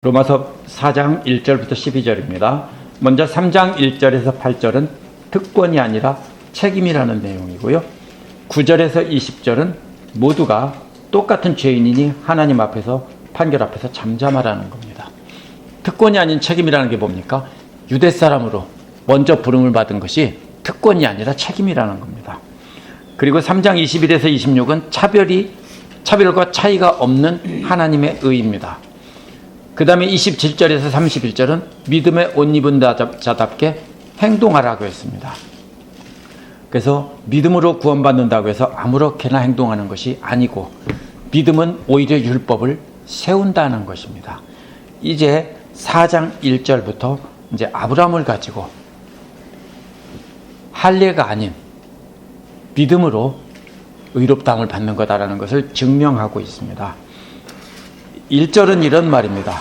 로마서 4장 1절부터 12절입니다. 먼저 3장 1절에서 8절은 특권이 아니라 책임이라는 내용이고요. 9절에서 20절은 모두가 똑같은 죄인이니 하나님 앞에서 판결 앞에서 잠잠하라는 겁니다. 특권이 아닌 책임이라는 게 뭡니까? 유대 사람으로 먼저 부름을 받은 것이 특권이 아니라 책임이라는 겁니다. 그리고 3장 21에서 26은 차별과 차이가 없는 하나님의 의입니다. 그 다음에 27절에서 31절은 믿음에 옷 입은 자답게 행동하라고 했습니다. 그래서 믿음으로 구원받는다고 해서 아무렇게나 행동하는 것이 아니고 믿음은 오히려 율법을 세운다는 것입니다. 이제 4장 1절부터 이제 아브라함을 가지고 할례가 아닌 믿음으로 의롭다함을 받는 거다라는 것을 증명하고 있습니다. 1절은 이런 말입니다.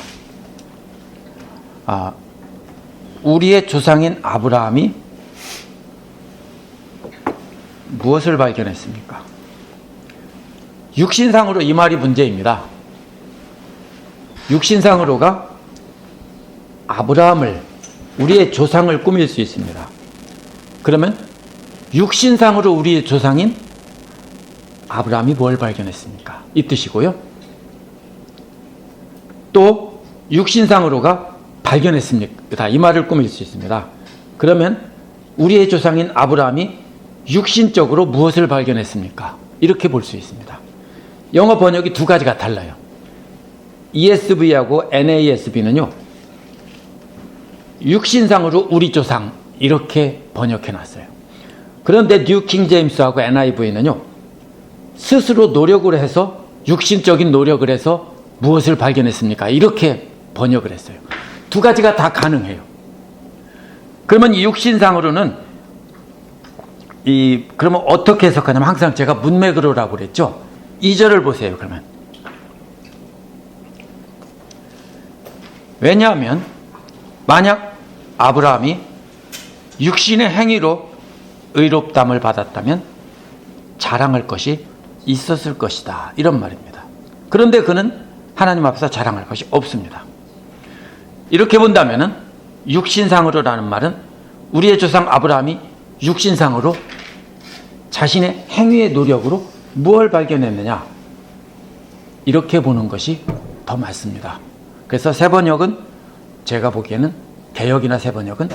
우리의 조상인 아브라함이 무엇을 발견했습니까? 육신상으로 이 말이 문제입니다. 육신상으로가 아브라함을 우리의 조상을 꾸밀 수 있습니다. 그러면 육신상으로 우리의 조상인 아브라함이 뭘 발견했습니까? 이 뜻이고요. 또 육신상으로가 발견했습니다. 이 말을 꾸밀 수 있습니다. 그러면 우리의 조상인 아브라함이 육신적으로 무엇을 발견했습니까? 이렇게 볼 수 있습니다. 영어 번역이 두 가지가 달라요. ESV하고 NASB는요. 육신상으로 우리 조상 이렇게 번역해 놨어요. 그런데 뉴 킹 제임스하고 NIV는요. 스스로 노력을 해서 육신적인 노력을 해서 무엇을 발견했습니까? 이렇게 번역을 했어요. 두 가지가 다 가능해요. 그러면 이 육신상으로는 그러면 어떻게 해석하냐면 항상 제가 문맥으로라고 그랬죠. 2절을 보세요. 그러면 왜냐하면 만약 아브라함이 육신의 행위로 의롭다함을 받았다면 자랑할 것이 있었을 것이다. 이런 말입니다. 그런데 그는 하나님 앞에서 자랑할 것이 없습니다. 이렇게 본다면은 육신상으로라는 말은 우리의 조상 아브라함이 육신상으로 자신의 행위의 노력으로 무엇을 발견했느냐 이렇게 보는 것이 더 맞습니다. 그래서 새 번역은 제가 보기에는 개역이나 새 번역은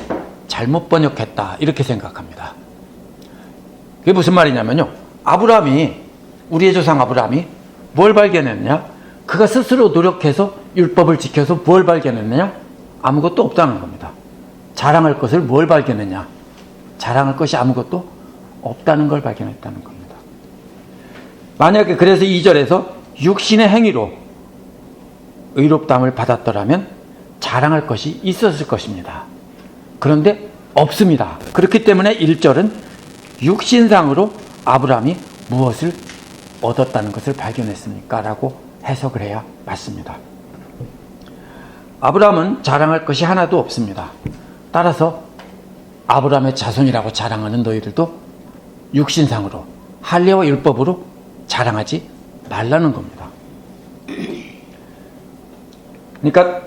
잘못 번역했다 이렇게 생각합니다. 그게 무슨 말이냐면요. 우리의 조상 아브라함이 뭘 발견했느냐? 그가 스스로 노력해서 율법을 지켜서 뭘 발견했느냐? 아무것도 없다는 겁니다. 자랑할 것을 뭘 발견했냐? 자랑할 것이 아무것도 없다는 걸 발견했다는 겁니다. 만약에 그래서 2절에서 육신의 행위로 의롭다함을 받았더라면 자랑할 것이 있었을 것입니다. 그런데 없습니다. 그렇기 때문에 1절은 육신상으로 아브라함이 무엇을 얻었다는 것을 발견했습니까? 라고 해석을 해야 맞습니다. 아브라함은 자랑할 것이 하나도 없습니다. 따라서 아브라함의 자손이라고 자랑하는 너희들도 육신상으로 할례와 율법으로 자랑하지 말라는 겁니다. 그러니까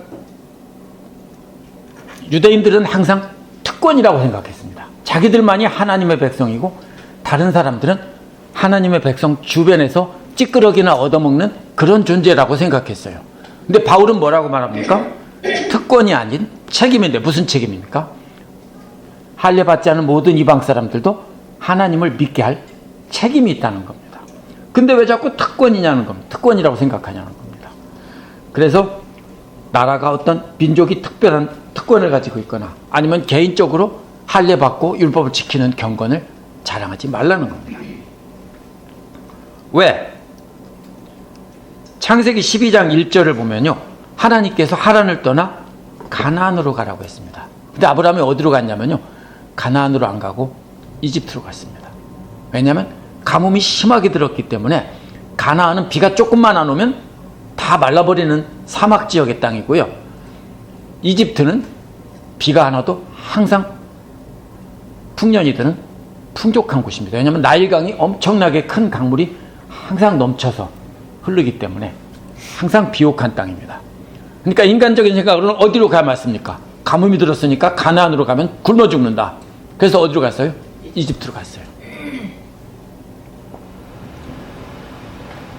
유대인들은 항상 특권이라고 생각했습니다. 자기들만이 하나님의 백성이고 다른 사람들은 하나님의 백성 주변에서 찌끄러기나 얻어먹는 그런 존재라고 생각했어요. 근데 바울은 뭐라고 말합니까? 특권이 아닌 책임인데 무슨 책임입니까? 할례 받지 않은 모든 이방 사람들도 하나님을 믿게 할 책임이 있다는 겁니다. 근데 왜 자꾸 특권이냐는 겁니다. 특권이라고 생각하냐는 겁니다. 그래서 나라가 어떤 민족이 특별한 특권을 가지고 있거나 아니면 개인적으로 할례 받고 율법을 지키는 경건을 자랑하지 말라는 겁니다. 왜? 창세기 12장 1절을 보면요. 하나님께서 하란을 떠나 가나안으로 가라고 했습니다. 근데 아브라함이 어디로 갔냐면요. 가나안으로 안 가고 이집트로 갔습니다. 왜냐하면 가뭄이 심하게 들었기 때문에 가나안은 비가 조금만 안 오면 다 말라버리는 사막 지역의 땅이고요. 이집트는 비가 안 와도 항상 풍년이 드는 풍족한 곳입니다. 왜냐하면 나일강이 엄청나게 큰 강물이 항상 넘쳐서 흐르기 때문에 항상 비옥한 땅입니다. 그러니까 인간적인 생각으로는 어디로 가야 맞습니까? 가뭄이 들었으니까 가나안으로 가면 굶어 죽는다. 그래서 어디로 갔어요? 이집트로 갔어요.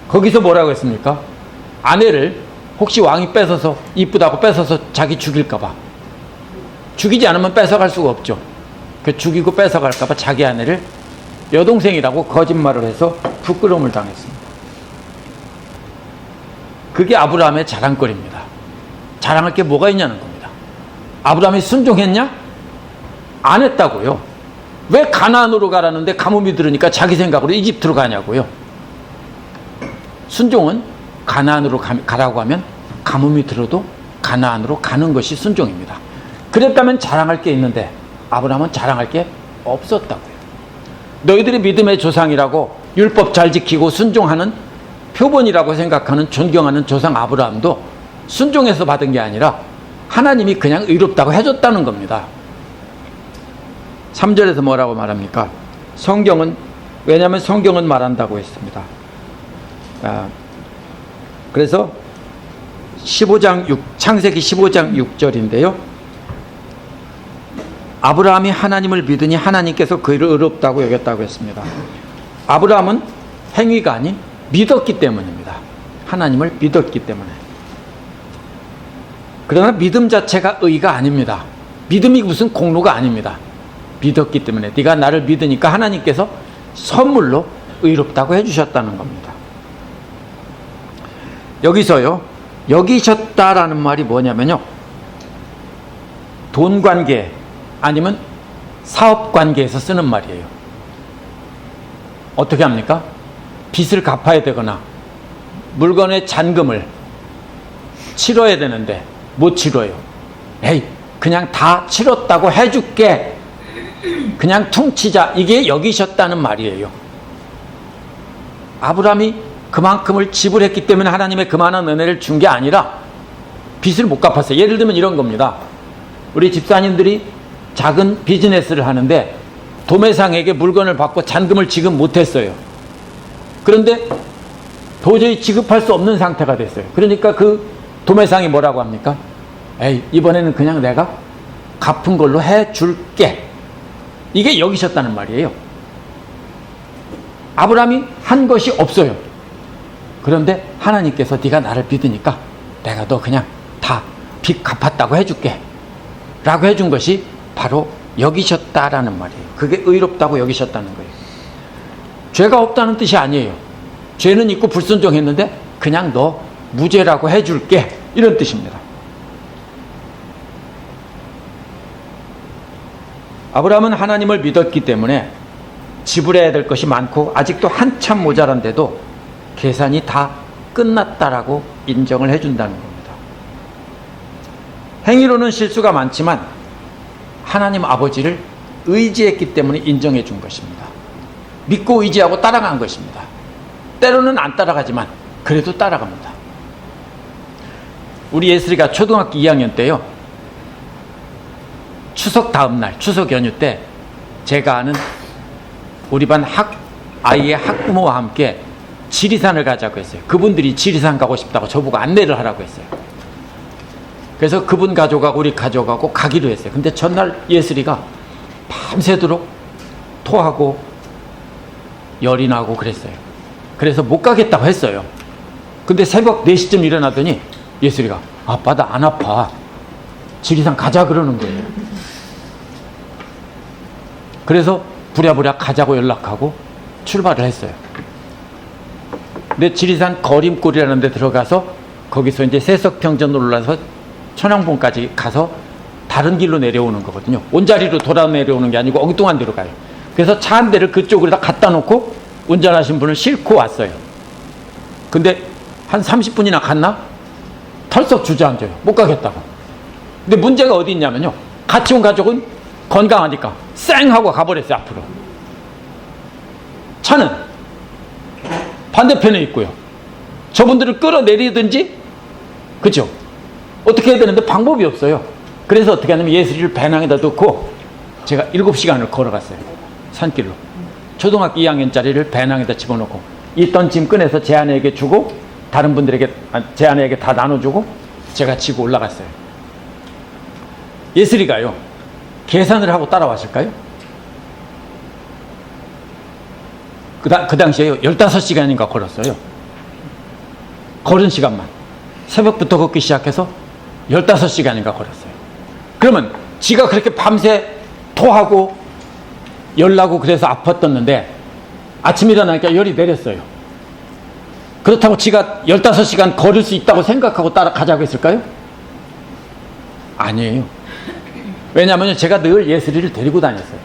거기서 뭐라고 했습니까? 아내를 혹시 왕이 뺏어서 이쁘다고 뺏어서 자기 죽일까봐, 죽이지 않으면 뺏어갈 수가 없죠. 그 죽이고 뺏어갈까봐 자기 아내를 여동생이라고 거짓말을 해서 부끄러움을 당했습니다. 그게 아브라함의 자랑거리입니다. 자랑할 게 뭐가 있냐는 겁니다. 아브라함이 순종했냐? 안 했다고요. 왜 가나안으로 가라는데 가뭄이 들으니까 자기 생각으로 이집트로 가냐고요. 순종은 가나안으로 가라고 하면 가뭄이 들어도 가나안으로 가는 것이 순종입니다. 그랬다면 자랑할 게 있는데 아브라함은 자랑할 게 없었다고요. 너희들이 믿음의 조상이라고 율법 잘 지키고 순종하는 표본이라고 생각하는 존경하는 조상 아브라함도 순종해서 받은 게 아니라 하나님이 그냥 의롭다고 해줬다는 겁니다. 3절에서 뭐라고 말합니까? 왜냐하면 성경은 말한다고 했습니다. 그래서 창세기 15장 6절인데요. 아브라함이 하나님을 믿으니 하나님께서 그를 의롭다고 여겼다고 했습니다. 아브라함은 행위가 아닌 믿었기 때문입니다. 하나님을 믿었기 때문에. 그러나 믿음 자체가 의가 아닙니다. 믿음이 무슨 공로가 아닙니다. 믿었기 때문에 네가 나를 믿으니까 하나님께서 선물로 의롭다고 해주셨다는 겁니다. 여기서요, 여기셨다라는 말이 뭐냐면요, 돈 관계 아니면 사업 관계에서 쓰는 말이에요. 어떻게 합니까? 빚을 갚아야 되거나 물건의 잔금을 치러야 되는데 못 치러요. 에이, 그냥 다 치렀다고 해줄게. 그냥 퉁치자. 이게 여기셨다는 말이에요. 아브라함이 그만큼을 지불했기 때문에 하나님의 그만한 은혜를 준 게 아니라 빚을 못 갚았어요. 예를 들면 이런 겁니다. 우리 집사님들이 작은 비즈니스를 하는데 도매상에게 물건을 받고 잔금을 지급 못했어요. 그런데 도저히 지급할 수 없는 상태가 됐어요. 그러니까 그 도매상이 뭐라고 합니까? 에이, 이번에는 그냥 내가 갚은 걸로 해줄게. 이게 여기셨다는 말이에요. 아브라함이 한 것이 없어요. 그런데 하나님께서 네가 나를 믿으니까 내가 너 그냥 다 빚 갚았다고 해줄게 라고 해준 것이 바로 여기셨다라는 말이에요. 그게 의롭다고 여기셨다는 거예요. 죄가 없다는 뜻이 아니에요. 죄는 있고 불순종했는데 그냥 너 무죄라고 해줄게, 이런 뜻입니다. 아브라함은 하나님을 믿었기 때문에 지불해야 될 것이 많고 아직도 한참 모자란데도 계산이 다 끝났다라고 인정을 해준다는 겁니다. 행위로는 실수가 많지만 하나님 아버지를 의지했기 때문에 인정해 준 것입니다. 믿고 의지하고 따라간 것입니다. 때로는 안 따라가지만 그래도 따라갑니다. 우리 예슬이가 초등학교 2학년 때요, 추석 다음 날, 추석 연휴 때 제가 아는 우리 반 아이의 학부모와 함께 지리산을 가자고 했어요. 그분들이 지리산 가고 싶다고 저보고 안내를 하라고 했어요. 그래서 그분 가져가고 우리 가져가고 가기로 했어요. 근데 전날 예슬이가 밤새도록 토하고 열이 나고 그랬어요. 그래서 못 가겠다고 했어요. 근데 새벽 4시쯤 일어나더니 예슬이가 아빠 나 안 아파, 지리산 가자 그러는 거예요. 그래서 부랴부랴 가자고 연락하고 출발을 했어요. 근데 지리산 거림골이라는 데 들어가서 거기서 이제 세석평전으로 올라서 천왕봉까지 가서 다른 길로 내려오는 거거든요. 온자리로 돌아 내려오는 게 아니고 엉뚱한 데로 가요. 그래서 차 한 대를 그쪽으로 다 갖다 놓고 운전하신 분을 싣고 왔어요. 근데 한 30분이나 갔나? 털썩 주저앉아요. 못 가겠다고. 근데 문제가 어디 있냐면요, 같이 온 가족은 건강하니까 쌩 하고 가버렸어요. 앞으로. 차는 반대편에 있고요. 저분들을 끌어내리든지, 그죠? 어떻게 해야 되는데 방법이 없어요. 그래서 어떻게 하냐면 예슬이를 배낭에다 넣고 제가 7시간을 걸어갔어요. 산길로. 초등학교 2학년짜리를 배낭에다 집어넣고 있던 짐 꺼내서 제 아내에게 주고 다른 분들에게, 제 아내에게 다 나눠주고 제가 지고 올라갔어요. 예슬이가요, 계산을 하고 따라왔을까요? 그 당시에 15시간인가 걸었어요. 걸은 시간만. 새벽부터 걷기 시작해서 15시간인가 걸었어요. 그러면 지가 그렇게 밤새 토하고 열나고 그래서 아팠었는데 아침에 일어나니까 열이 내렸어요. 그렇다고 지가 15시간 걸을 수 있다고 생각하고 따라가자고 했을까요? 아니에요. 왜냐하면 제가 늘 예슬이를 데리고 다녔어요.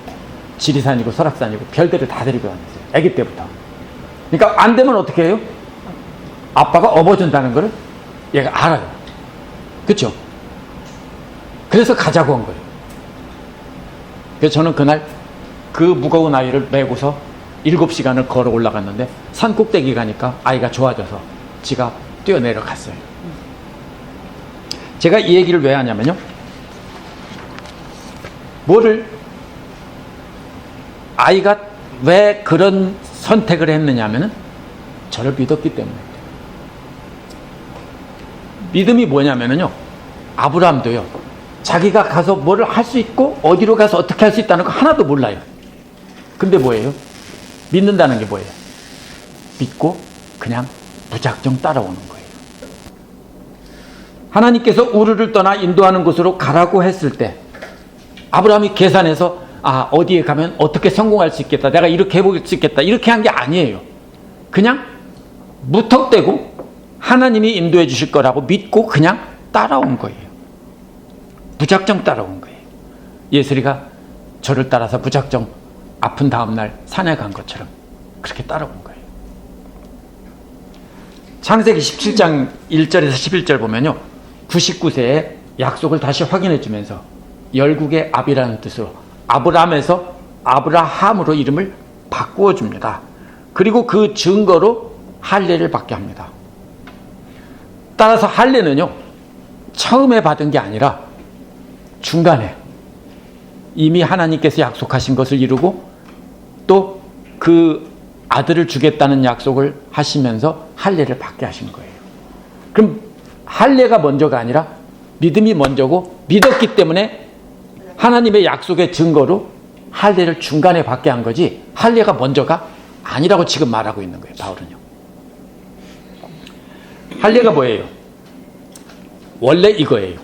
지리산이고 설악산이고 별대를 다 데리고 다녔어요. 아기 때부터. 그러니까 안 되면 어떻게 해요? 아빠가 업어준다는 거를 얘가 알아요. 그렇죠? 그래서 가자고 한 거예요. 그래서 저는 그날 그 무거운 아이를 메고서 7시간을 걸어 올라갔는데 산 꼭대기 가니까 아이가 좋아져서 지가 뛰어내려갔어요. 제가 이 얘기를 왜 하냐면요, 아이가 왜 그런 선택을 했느냐면은 저를 믿었기 때문에. 믿음이 뭐냐면요, 아브라함도요, 자기가 가서 뭐를 할 수 있고 어디로 가서 어떻게 할 수 있다는 거 하나도 몰라요. 근데 뭐예요? 믿는다는 게 뭐예요? 믿고 그냥 무작정 따라오는 거예요. 하나님께서 우르를 떠나 인도하는 곳으로 가라고 했을 때 아브라함이 계산해서 어디에 가면 어떻게 성공할 수 있겠다, 내가 이렇게 해볼 수 있겠다, 이렇게 한 게 아니에요. 그냥 무턱대고 하나님이 인도해 주실 거라고 믿고 그냥 따라온 거예요. 무작정 따라온 거예요. 예슬이가 저를 따라서 무작정 아픈 다음날 산에 간 것처럼 그렇게 따라온 거예요. 창세기 17장 1절에서 11절 보면요, 99세에 약속을 다시 확인해 주면서 열국의 압이라는 뜻으로 아브라함에서 아브라함으로 이름을 바꾸어 줍니다. 그리고 그 증거로 할례를 받게 합니다. 따라서 할례는요, 처음에 받은 게 아니라 중간에 이미 하나님께서 약속하신 것을 이루고 또 그 아들을 주겠다는 약속을 하시면서 할례를 받게 하신 거예요. 그럼 할례가 먼저가 아니라 믿음이 먼저고, 믿었기 때문에 하나님의 약속의 증거로 할례를 중간에 받게 한 거지, 할례가 먼저가 아니라고 지금 말하고 있는 거예요, 바울은요. 할례가 뭐예요? 원래 이거예요.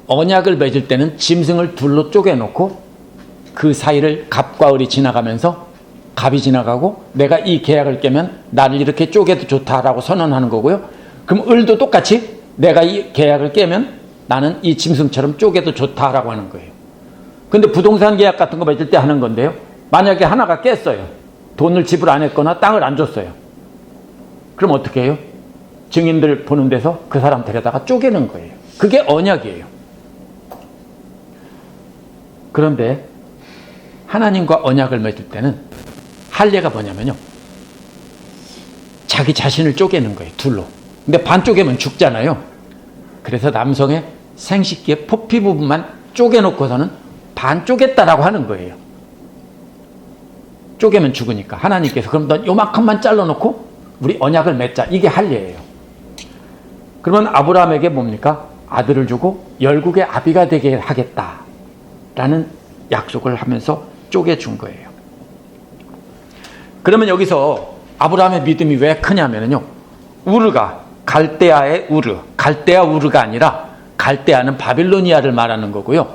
언약을 맺을 때는 짐승을 둘로 쪼개놓고 그 사이를 갑과 을이 지나가면서 갑이 지나가고 내가 이 계약을 깨면 나를 이렇게 쪼개도 좋다라고 선언하는 거고요. 그럼 을도 똑같이 내가 이 계약을 깨면 나는 이 짐승처럼 쪼개도 좋다라고 하는 거예요. 근데 부동산 계약 같은 거 맺을 때 하는 건데요, 만약에 하나가 깼어요. 돈을 지불 안 했거나 땅을 안 줬어요. 그럼 어떻게 해요? 증인들 보는 데서 그 사람 데려다가 쪼개는 거예요. 그게 언약이에요. 그런데 하나님과 언약을 맺을 때는 할례가 뭐냐면요, 자기 자신을 쪼개는 거예요, 둘로. 근데 반 쪼개면 죽잖아요. 그래서 남성의 생식기의 포피 부분만 쪼개놓고서는 반 쪼갰다라고 하는 거예요. 쪼개면 죽으니까 하나님께서 그럼 너 요만큼만 잘라놓고 우리 언약을 맺자, 이게 할례예요. 그러면 아브라함에게 뭡니까? 아들을 주고 열국의 아비가 되게 하겠다라는 약속을 하면서 쪼개준 거예요. 그러면 여기서 아브라함의 믿음이 왜 크냐면요, 우르가 갈대아의 우르, 갈대아 우르가 아니라 갈대아는 바빌로니아를 말하는 거고요,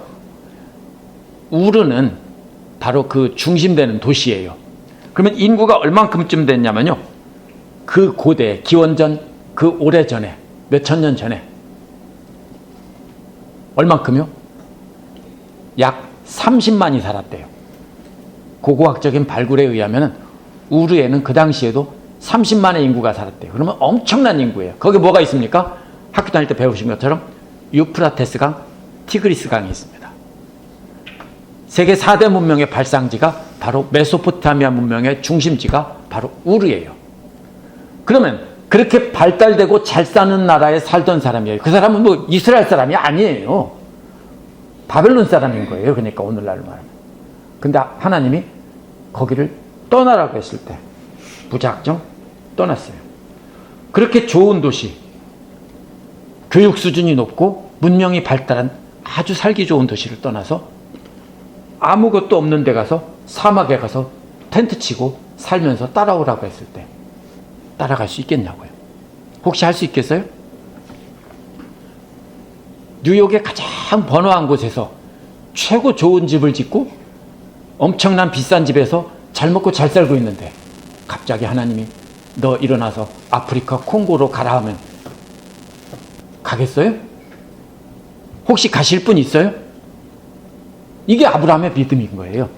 우르는 바로 그 중심되는 도시예요. 그러면 인구가 얼만큼쯤 됐냐면요, 그 고대 기원전 그 오래전에 몇천 년 전에 얼만큼요? 약 30만이 살았대요. 고고학적인 발굴에 의하면 우르에는 그 당시에도 30만의 인구가 살았대요. 그러면 엄청난 인구예요. 거기 뭐가 있습니까? 학교 다닐 때 배우신 것처럼 유프라테스 강, 티그리스 강이 있습니다. 세계 4대 문명의 발상지가 바로 메소포타미아 문명의 중심지가 바로 우르예요. 그러면 그렇게 발달되고 잘 사는 나라에 살던 사람이에요. 그 사람은 뭐 이스라엘 사람이 아니에요. 바벨론 사람인 거예요. 그러니까 오늘날로 말하면. 근데 하나님이 거기를 떠나라고 했을 때 무작정 떠났어요. 그렇게 좋은 도시, 교육 수준이 높고 문명이 발달한 아주 살기 좋은 도시를 떠나서 아무것도 없는 데 가서 사막에 가서 텐트 치고 살면서 따라오라고 했을 때 따라갈 수 있겠냐고요. 혹시 할 수 있겠어요? 뉴욕의 가장 번화한 곳에서 최고 좋은 집을 짓고 엄청난 비싼 집에서 잘 먹고 잘 살고 있는데 갑자기 하나님이 너 일어나서 아프리카 콩고로 가라 하면 가겠어요? 혹시 가실 분 있어요? 이게 아브라함의 믿음인 거예요.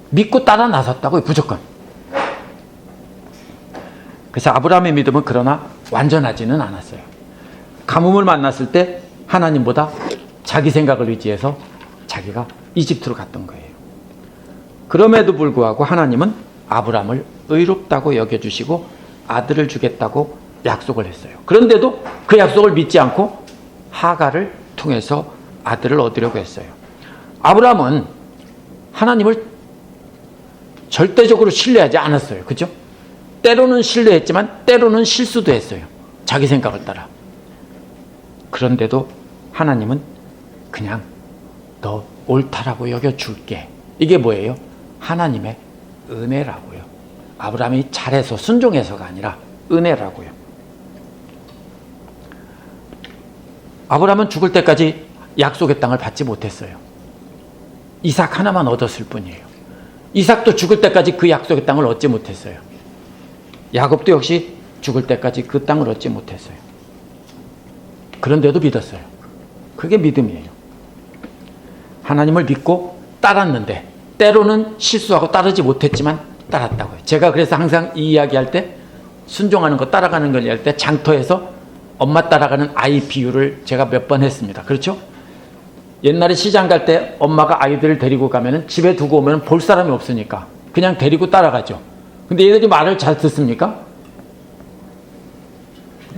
믿고 따라 나섰다고요, 무조건. 그래서 아브라함의 믿음은 그러나 완전하지는 않았어요. 가뭄을 만났을 때 하나님보다 자기 생각을 의지해서 자기가 이집트로 갔던 거예요. 그럼에도 불구하고 하나님은 아브라함을 의롭다고 여겨주시고 아들을 주겠다고 약속을 했어요. 그런데도 그 약속을 믿지 않고 하갈을 통해서 아들을 얻으려고 했어요. 아브라함은 하나님을 절대적으로 신뢰하지 않았어요. 그죠? 때로는 신뢰했지만 때로는 실수도 했어요. 자기 생각을 따라. 그런데도 하나님은 그냥 너 옳다라고 여겨줄게. 이게 뭐예요? 하나님의 은혜라고요. 아브라함이 잘해서 순종해서가 아니라 은혜라고요. 아브라함은 죽을 때까지 약속의 땅을 받지 못했어요. 이삭 하나만 얻었을 뿐이에요. 이삭도 죽을 때까지 그 약속의 땅을 얻지 못했어요. 야곱도 역시 죽을 때까지 그 땅을 얻지 못했어요. 그런데도 믿었어요. 그게 믿음이에요. 하나님을 믿고 따랐는데 때로는 실수하고 따르지 못했지만 따랐다고요. 제가 그래서 항상 이 이야기할 때 순종하는 거 따라가는 걸 할 때 장터에서 엄마 따라가는 아이 비유를 제가 몇 번 했습니다. 그렇죠? 옛날에 시장 갈 때 엄마가 아이들을 데리고 가면은 집에 두고 오면 볼 사람이 없으니까 그냥 데리고 따라가죠. 근데 얘들이 말을 잘 듣습니까?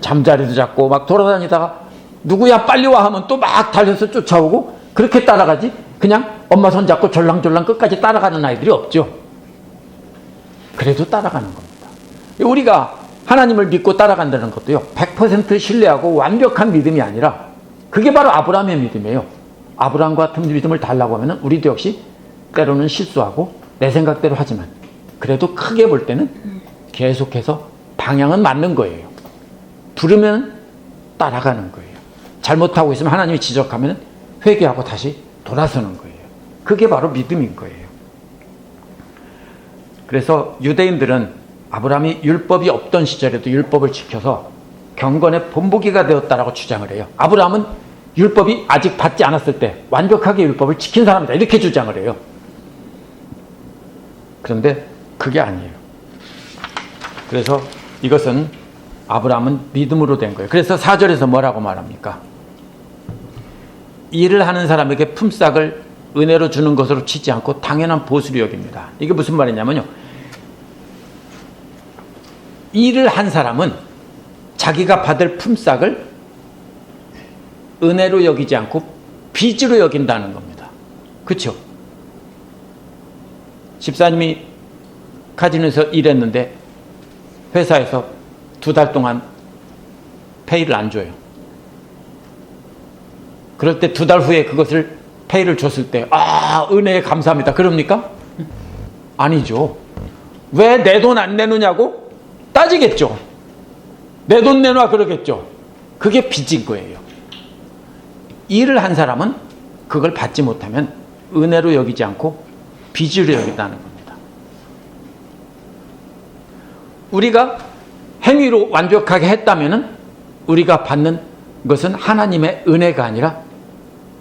잠자리도 잡고 막 돌아다니다가 누구야 빨리 와 하면 또 막 달려서 쫓아오고 그렇게 따라가지 그냥 엄마 손 잡고 졸랑졸랑 끝까지 따라가는 아이들이 없죠. 그래도 따라가는 겁니다. 우리가 하나님을 믿고 따라간다는 것도요 100% 신뢰하고 완벽한 믿음이 아니라 그게 바로 아브라함의 믿음이에요. 아브라함과 같은 믿음을 달라고 하면 우리도 역시 때로는 실수하고 내 생각대로 하지만 그래도 크게 볼 때는 계속해서 방향은 맞는 거예요. 부르면 따라가는 거예요. 잘못하고 있으면 하나님이 지적하면 회개하고 다시 돌아서는 거예요. 그게 바로 믿음인 거예요. 그래서 유대인들은 아브라함이 율법이 없던 시절에도 율법을 지켜서 경건의 본보기가 되었다라고 주장을 해요. 아브라함은 율법이 아직 받지 않았을 때 완벽하게 율법을 지킨 사람이다 이렇게 주장을 해요. 그런데 그게 아니에요. 그래서 이것은 아브라함은 믿음으로 된 거예요. 그래서 4절에서 뭐라고 말합니까? 일을 하는 사람에게 품삯을 은혜로 주는 것으로 치지 않고 당연한 보수로 여깁니다. 이게 무슨 말이냐면요. 일을 한 사람은 자기가 받을 품삯을 은혜로 여기지 않고 빚으로 여긴다는 겁니다. 그렇죠? 집사님이 카지노에서 일했는데 회사에서 2달 동안 페이를 안 줘요. 그럴 때 2달 후에 그것을 페이를 줬을 때 은혜에 감사합니다. 그럽니까? 아니죠. 왜 내 돈 안 내놓냐고 따지겠죠. 내 돈 내놔 그러겠죠. 그게 빚인 거예요. 일을 한 사람은 그걸 받지 못하면 은혜로 여기지 않고 빚으로 여긴다는 겁니다. 우리가 행위로 완벽하게 했다면 우리가 받는 것은 하나님의 은혜가 아니라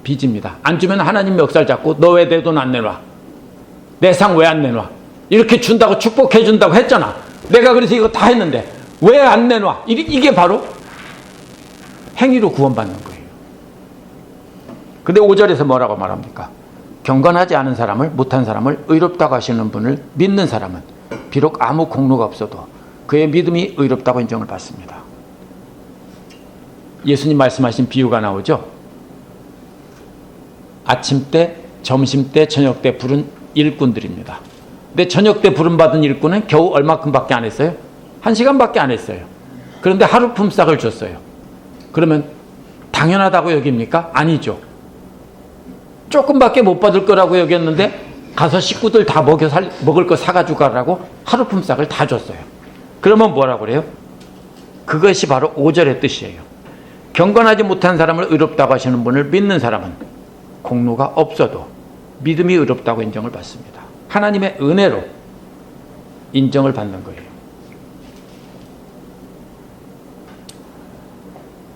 빚입니다. 안 주면 하나님 멱살 잡고 너 왜 내 돈 안 내놔? 내 상 왜 안 내놔? 이렇게 준다고 축복해 준다고 했잖아. 내가 그래서 이거 다 했는데 왜 안 내놔? 이게 바로 행위로 구원받는 거예요. 근데 5절에서 뭐라고 말합니까? 경건하지 않은 사람을, 못한 사람을 의롭다고 하시는 분을 믿는 사람은 비록 아무 공로가 없어도 그의 믿음이 의롭다고 인정을 받습니다. 예수님 말씀하신 비유가 나오죠. 아침 때, 점심 때, 저녁 때 부른 일꾼들입니다. 근데 저녁 때 부름받은 일꾼은 겨우 얼마큼밖에 안 했어요? 1시간밖에 안 했어요. 그런데 하루 품삯을 줬어요. 그러면 당연하다고 여깁니까? 아니죠. 조금밖에 못 받을 거라고 여겼는데 가서 식구들 다 먹을 거 사가지고 가라고 하루 품삯을 다 줬어요. 그러면 뭐라고 그래요? 그것이 바로 5절의 뜻이에요. 경건하지 못한 사람을 의롭다고 하시는 분을 믿는 사람은 공로가 없어도 믿음이 의롭다고 인정을 받습니다. 하나님의 은혜로 인정을 받는 거예요.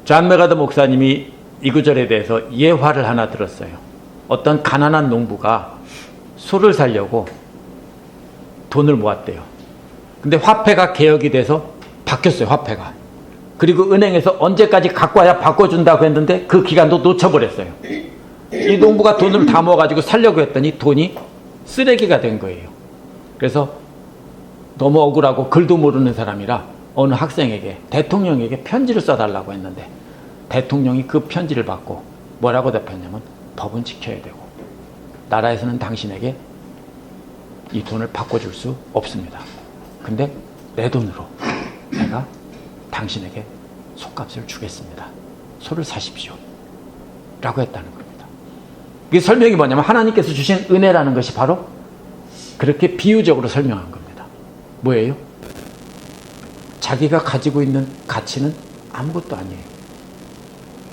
존 메가더 목사님이 이 구절에 대해서 예화를 하나 들었어요. 어떤 가난한 농부가 소를 살려고 돈을 모았대요. 근데 화폐가 개혁이 돼서 바뀌었어요. 화폐가. 그리고 은행에서 언제까지 갖고 와야 바꿔준다고 했는데 그 기간도 놓쳐버렸어요. 이 농부가 돈을 다 모아가지고 살려고 했더니 돈이 쓰레기가 된 거예요. 그래서 너무 억울하고 글도 모르는 사람이라 어느 학생에게, 대통령에게 편지를 써달라고 했는데 대통령이 그 편지를 받고 뭐라고 답했냐면 법은 지켜야 되고 나라에서는 당신에게 이 돈을 바꿔줄 수 없습니다. 근데 내 돈으로 내가 당신에게 솥값을 주겠습니다. 소를 사십시오. 라고 했다는 겁니다. 이게 설명이 뭐냐면 하나님께서 주신 은혜라는 것이 바로 그렇게 비유적으로 설명한 겁니다. 뭐예요? 자기가 가지고 있는 가치는 아무것도 아니에요.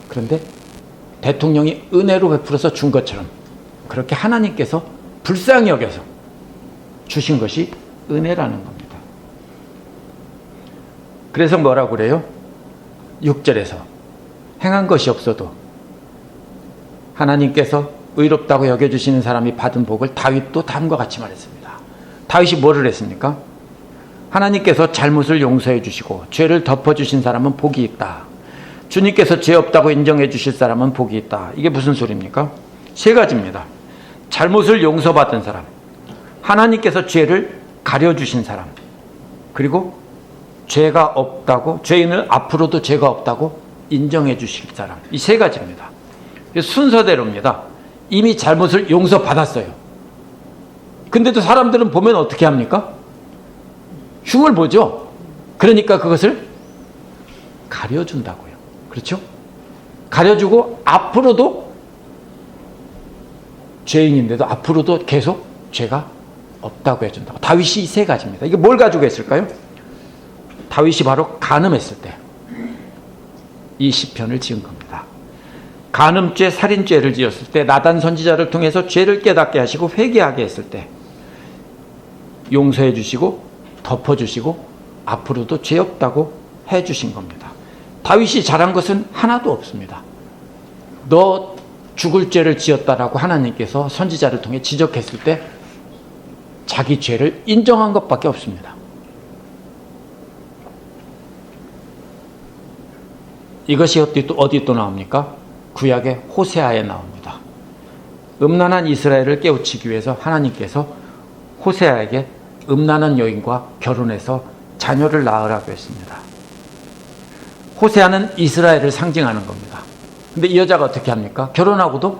그런데 대통령이 은혜로 베풀어서 준 것처럼 그렇게 하나님께서 불쌍히 여겨서 주신 것이 은혜라는 겁니다. 그래서 뭐라고 그래요? 6절에서 행한 것이 없어도 하나님께서 의롭다고 여겨주시는 사람이 받은 복을 다윗도 다음과 같이 말했습니다. 다윗이 뭐를 했습니까? 하나님께서 잘못을 용서해 주시고 죄를 덮어주신 사람은 복이 있다. 주님께서 죄 없다고 인정해 주실 사람은 복이 있다. 이게 무슨 소리입니까? 세 가지입니다. 잘못을 용서받은 사람, 하나님께서 죄를 가려주신 사람, 그리고 죄가 없다고, 죄인을 앞으로도 죄가 없다고 인정해 주실 사람. 이 세 가지입니다. 순서대로입니다. 이미 잘못을 용서받았어요. 근데도 사람들은 보면 어떻게 합니까? 흉을 보죠. 그러니까 그것을 가려준다고요. 그렇죠? 가려주고 앞으로도 죄인인데도 앞으로도 계속 죄가 없다고 해준다고. 다윗이 이 세 가지입니다. 이게 뭘 가지고 했을까요? 다윗이 바로 간음했을 때 이 시편을 지은 겁니다. 간음죄, 살인죄를 지었을 때 나단 선지자를 통해서 죄를 깨닫게 하시고 회개하게 했을 때 용서해 주시고 덮어주시고 앞으로도 죄 없다고 해주신 겁니다. 다윗이 잘한 것은 하나도 없습니다. 너 죽을 죄를 지었다라고 하나님께서 선지자를 통해 지적했을 때 자기 죄를 인정한 것밖에 없습니다. 이것이 어디 또 나옵니까? 구약의 호세아에 나옵니다. 음란한 이스라엘을 깨우치기 위해서 하나님께서 호세아에게 음란한 여인과 결혼해서 자녀를 낳으라고 했습니다. 호세아는 이스라엘을 상징하는 겁니다. 근데 이 여자가 어떻게 합니까? 결혼하고도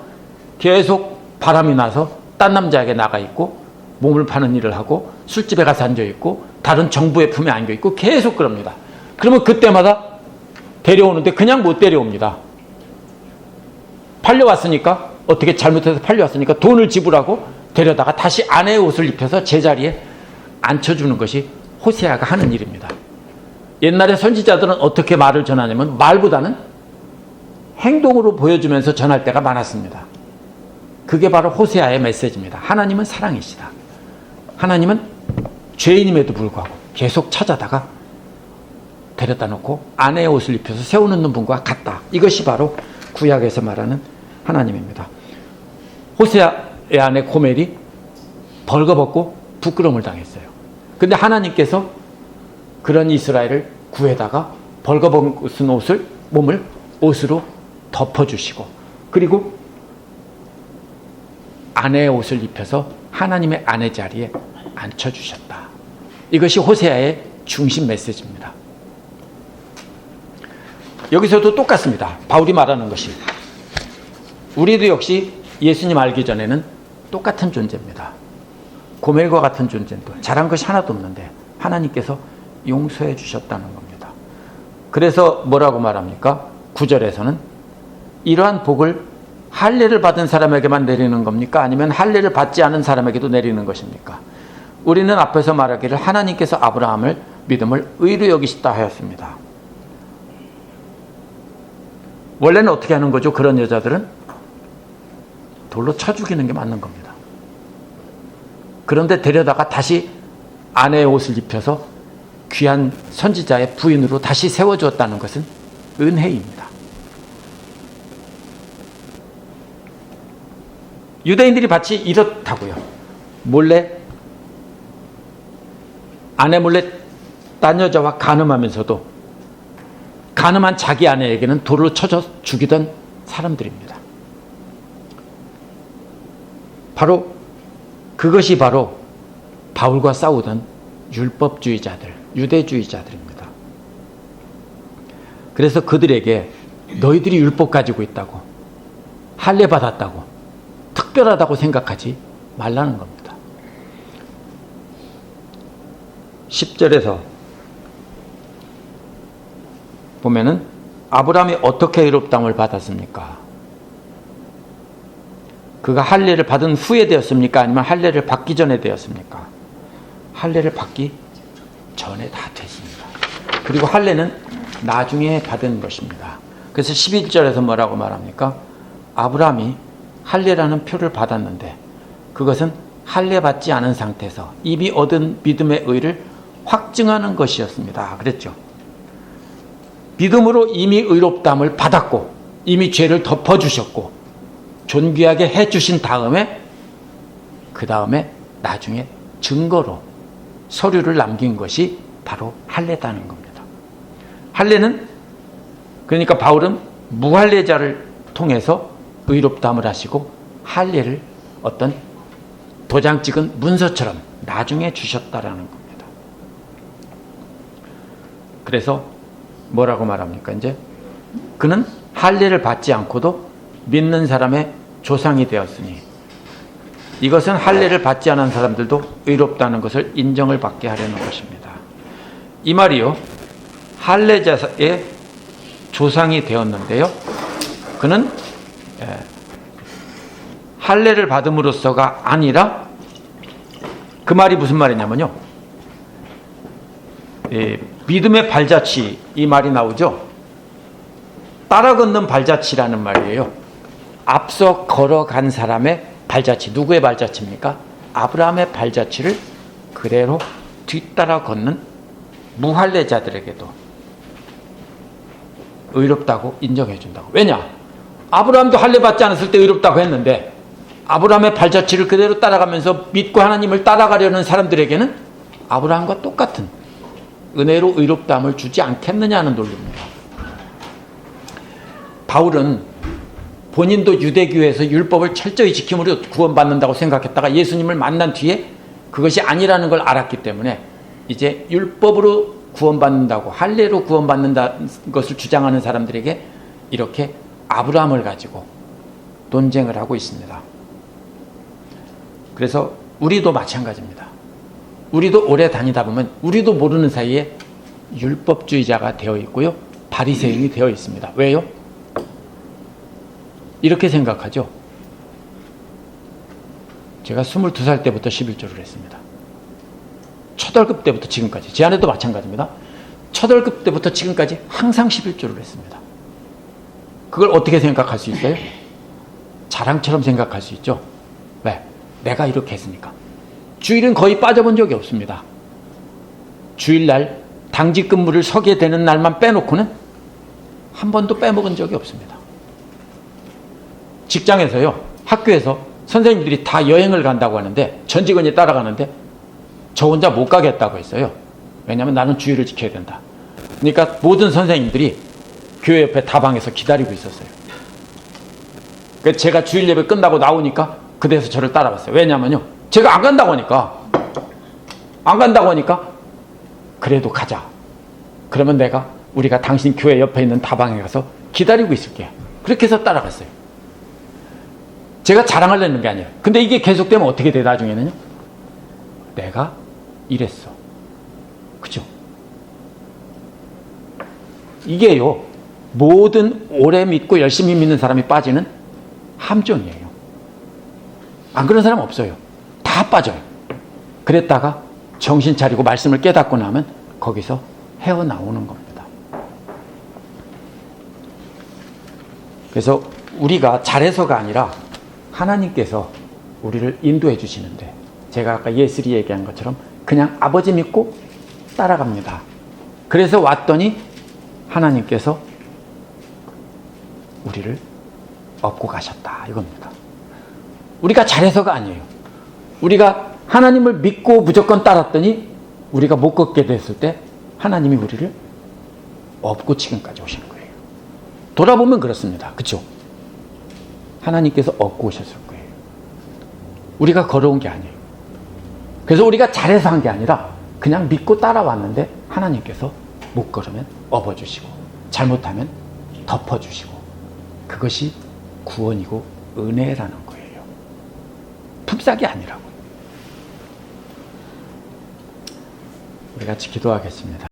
계속 바람이 나서 딴 남자에게 나가 있고 몸을 파는 일을 하고 술집에 가서 앉아 있고 다른 정부의 품에 안겨 있고 계속 그럽니다. 그러면 그때마다 데려오는데 그냥 못 데려옵니다. 팔려왔으니까, 어떻게 잘못해서 팔려왔으니까 돈을 지불하고 데려다가 다시 아내의 옷을 입혀서 제자리에 앉혀주는 것이 호세아가 하는 일입니다. 옛날에 선지자들은 어떻게 말을 전하냐면 말보다는 행동으로 보여주면서 전할 때가 많았습니다. 그게 바로 호세아의 메시지입니다. 하나님은 사랑이시다. 하나님은 죄인임에도 불구하고 계속 찾아다가 데려다 놓고 아내의 옷을 입혀서 세워놓는 분과 같다. 이것이 바로 구약에서 말하는 하나님입니다. 호세아의 아내 고멜이 벌거벗고 부끄러움을 당했어요. 근데 하나님께서 그런 이스라엘을 구해다가 벌거벗은 몸을 옷으로 덮어주시고 그리고 아내의 옷을 입혀서 하나님의 아내 자리에 앉혀주셨다. 이것이 호세아의 중심 메시지입니다. 여기서도 똑같습니다. 바울이 말하는 것이 우리도 역시 예수님 알기 전에는 똑같은 존재입니다. 고멜과 같은 존재인데 잘한 것이 하나도 없는데 하나님께서 용서해 주셨다는 겁니다. 그래서 뭐라고 말합니까? 9절에서는 이러한 복을 할례를 받은 사람에게만 내리는 겁니까? 아니면 할례를 받지 않은 사람에게도 내리는 것입니까? 우리는 앞에서 말하기를 하나님께서 아브라함을 믿음을 의로 여기시다 하였습니다. 원래는 어떻게 하는 거죠? 그런 여자들은 돌로 쳐 죽이는 게 맞는 겁니다. 그런데 데려다가 다시 아내의 옷을 입혀서 귀한 선지자의 부인으로 다시 세워주었다는 것은 은혜입니다. 유대인들이 마치 이렇다고요. 아내 몰래 딴 여자와 간음하면서도 간음한 자기 아내에게는 돌로 쳐서 죽이던 사람들입니다. 그것이 바로 바울과 싸우던 율법주의자들, 유대주의자들입니다. 그래서 그들에게 너희들이 율법 가지고 있다고, 할례 받았다고, 특별하다고 생각하지 말라는 겁니다. 10절에서 보면은 아브라함이 어떻게 의롭다함을 받았습니까? 그가 할례를 받은 후에 되었습니까? 아니면 할례를 받기 전에 되었습니까? 할례를 받기 전에 다 됐습니다. 그리고 할례는 나중에 받은 것입니다. 그래서 11절에서 뭐라고 말합니까? 아브라함이 할례라는 표를 받았는데 그것은 할례 받지 않은 상태에서 이미 얻은 믿음의 의를 확증하는 것이었습니다. 그랬죠. 믿음으로 이미 의롭다함을 받았고 이미 죄를 덮어주셨고 존귀하게 해주신 다음에 그 다음에 나중에 증거로 서류를 남긴 것이 바로 할례다는 겁니다. 할례는 그러니까 바울은 무할례자를 통해서 의롭다함을 하시고 할례를 어떤 도장 찍은 문서처럼 나중에 주셨다라는 겁니다. 그래서 뭐라고 말합니까? 이제 그는 할례를 받지 않고도 믿는 사람의 조상이 되었으니 이것은 할례를 받지 않은 사람들도 의롭다는 것을 인정을 받게 하려는 것입니다. 이 말이요, 할례자의 조상이 되었는데요, 그는 할례를 받음으로써가 아니라 그 말이 무슨 말이냐면요, 믿음의 발자취, 이 말이 나오죠. 따라 걷는 발자취라는 말이에요. 앞서 걸어간 사람의 발자취, 누구의 발자취입니까? 아브라함의 발자취를 그대로 뒤따라 걷는 무할례자들에게도 의롭다고 인정해 준다고. 왜냐? 아브라함도 할례 받지 않았을 때 의롭다고 했는데 아브라함의 발자취를 그대로 따라가면서 믿고 하나님을 따라가려는 사람들에게는 아브라함과 똑같은 은혜로 의롭다함을 주지 않겠느냐는 논리입니다. 바울은 본인도 유대교회에서 율법을 철저히 지킴으로 구원받는다고 생각했다가 예수님을 만난 뒤에 그것이 아니라는 걸 알았기 때문에 이제 율법으로 구원받는다고, 할례로 구원받는다는 것을 주장하는 사람들에게 이렇게 아브라함을 가지고 논쟁을 하고 있습니다. 그래서 우리도 마찬가지입니다. 우리도 오래 다니다 보면 우리도 모르는 사이에 율법주의자가 되어 있고요, 바리새인이 되어 있습니다. 왜요? 이렇게 생각하죠. 제가 22살 때부터 11조를 했습니다. 초등학교 때부터 지금까지, 제 아내도 마찬가지입니다. 초등학교 때부터 지금까지 항상 11조를 했습니다. 그걸 어떻게 생각할 수 있어요? 자랑처럼 생각할 수 있죠. 왜? 내가 이렇게 했으니까. 주일은 거의 빠져본 적이 없습니다. 주일날 당직 근무를 서게 되는 날만 빼놓고는 한 번도 빼먹은 적이 없습니다. 직장에서요, 학교에서 선생님들이 다 여행을 간다고 하는데 전 직원이 따라가는데 저 혼자 못 가겠다고 했어요. 왜냐하면 나는 주의를 지켜야 된다. 그러니까 모든 선생님들이 교회 옆에 다방에서 기다리고 있었어요. 그래서 제가 주일 예배 끝나고 나오니까 그대에서 저를 따라갔어요. 왜냐하면요, 제가 안 간다고 하니까 그래도 가자. 그러면 우리가 당신 교회 옆에 있는 다방에 가서 기다리고 있을게요. 그렇게 해서 따라갔어요. 제가 자랑하려는 게 아니에요. 근데 이게 계속되면 어떻게 돼, 나중에는요? 내가 이랬어. 그죠? 이게요, 모든 오래 믿고 열심히 믿는 사람이 빠지는 함정이에요. 안 그런 사람 없어요. 다 빠져요. 그랬다가 정신 차리고 말씀을 깨닫고 나면 거기서 헤어나오는 겁니다. 그래서 우리가 잘해서가 아니라 하나님께서 우리를 인도해 주시는데, 제가 아까 예슬이 얘기한 것처럼 그냥 아버지 믿고 따라갑니다. 그래서 왔더니 하나님께서 우리를 업고 가셨다, 이겁니다. 우리가 잘해서가 아니에요. 우리가 하나님을 믿고 무조건 따랐더니 우리가 못 걷게 됐을 때 하나님이 우리를 업고 지금까지 오신 거예요. 돌아보면 그렇습니다. 그렇죠? 하나님께서 업고 오셨을 거예요. 우리가 걸어온 게 아니에요. 그래서 우리가 잘해서 한 게 아니라 그냥 믿고 따라왔는데 하나님께서 못 걸으면 업어주시고 잘못하면 덮어주시고, 그것이 구원이고 은혜라는 거예요. 품삯이 아니라고요. 우리 같이 기도하겠습니다.